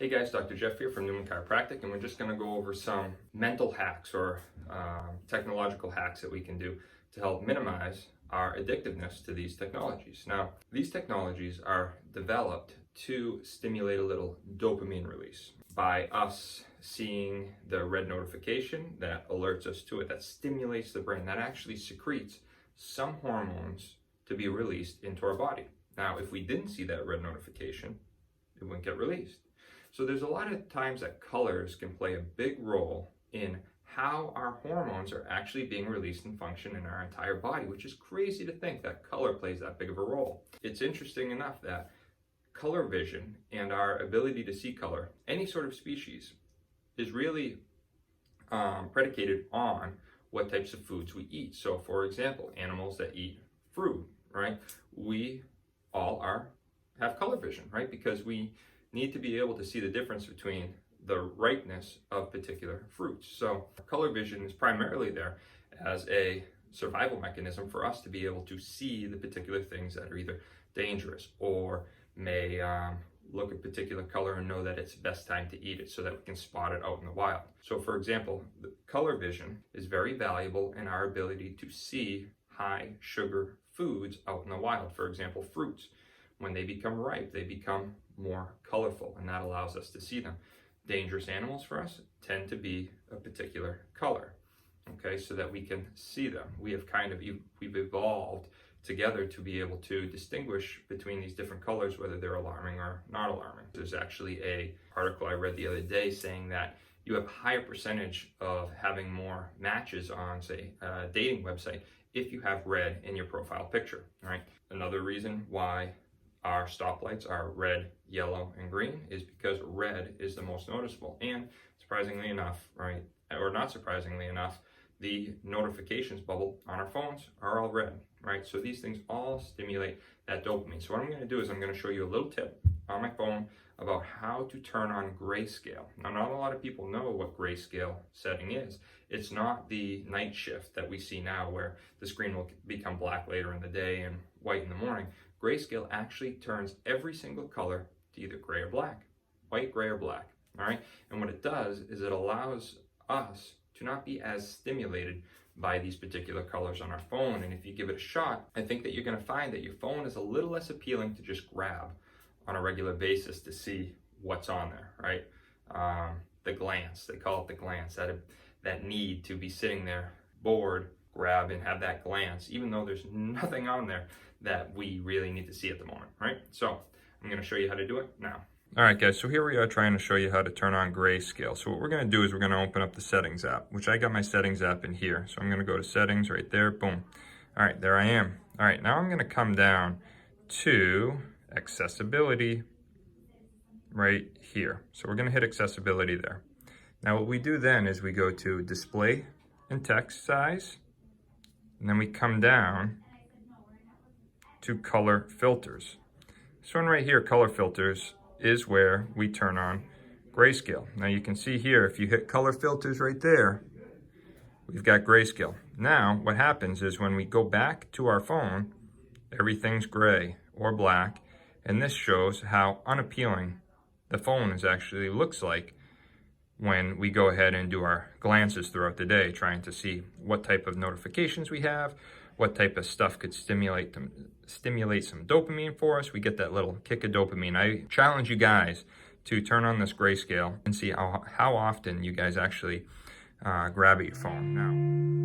Hey guys, Dr. Jeff here from Newman Chiropractic, and we're just going to go over some mental hacks or technological hacks that we can do to help minimize our addictiveness to these technologies. Now, these technologies are developed to stimulate a little dopamine release by us seeing the red notification that alerts us to it, that stimulates the brain, that actually secretes some hormones to be released into our body. Now, if we didn't see that red notification, it wouldn't get released. So there's a lot of times that colors can play a big role in how our hormones are actually being released and function in our entire body, which is crazy to think that color plays that big of a role. It's interesting enough that color vision and our ability to see color, any sort of species, is really predicated on what types of foods we eat. So for example, animals that eat fruit, right? We all have color vision, right? Because we need to be able to see the difference between the ripeness of particular fruits. So color vision is primarily there as a survival mechanism for us to be able to see the particular things that are either dangerous or may look a particular color and know that it's the best time to eat it so that we can spot it out in the wild. So for example, the color vision is very valuable in our ability to see high sugar foods out in the wild. For example, fruits. When they become ripe, they become more colorful, and that allows us to see them. Dangerous animals for us tend to be a particular color, okay, so that we can see them. We've evolved together to be able to distinguish between these different colors, whether they're alarming or not alarming. There's actually an article I read the other day saying that you have a higher percentage of having more matches on, say, a dating website if you have red in your profile picture, right? Another reason why our stoplights are red, yellow, and green is because red is the most noticeable. And surprisingly enough, right, or not surprisingly enough, the notifications bubble on our phones are all red, right? So these things all stimulate that dopamine. So what I'm going to do is I'm going to show you a little tip on my phone about how to turn on grayscale. Now, not a lot of people know what grayscale setting is. It's not the night shift that we see now where the screen will become black later in the day and white in the morning. Grayscale actually turns every single color to either gray or black, white, gray, or black, all right? And what it does is it allows us to not be as stimulated by these particular colors on our phone. And if you give it a shot, I think that you're gonna find that your phone is a little less appealing to just grab on a regular basis to see what's on there, right? The glance, they call it the glance, that need to be sitting there bored, grab and have that glance, even though there's nothing on there that we really need to see at the moment, right? So I'm gonna show you how to do it now. All right, guys, so here we are trying to show you how to turn on grayscale. So what we're gonna do is we're gonna open up the settings app, which I got my settings app in here. So I'm gonna go to settings right there, boom. All right, there I am. All right, now I'm gonna come down to accessibility right here. So we're gonna hit accessibility there. Now what we do then is we go to display and text size, and then we come down to color filters. This one right here, color filters, is where we turn on grayscale. Now you can see here, if you hit color filters right there, we've got grayscale. Now what happens is when we go back to our phone, everything's gray or black, and this shows how unappealing the phone actually looks like when we go ahead and do our glances throughout the day, trying to see what type of notifications we have, what type of stuff could stimulate some dopamine for us. We get that little kick of dopamine. I challenge you guys to turn on this grayscale and see how often you guys actually grab at your phone now.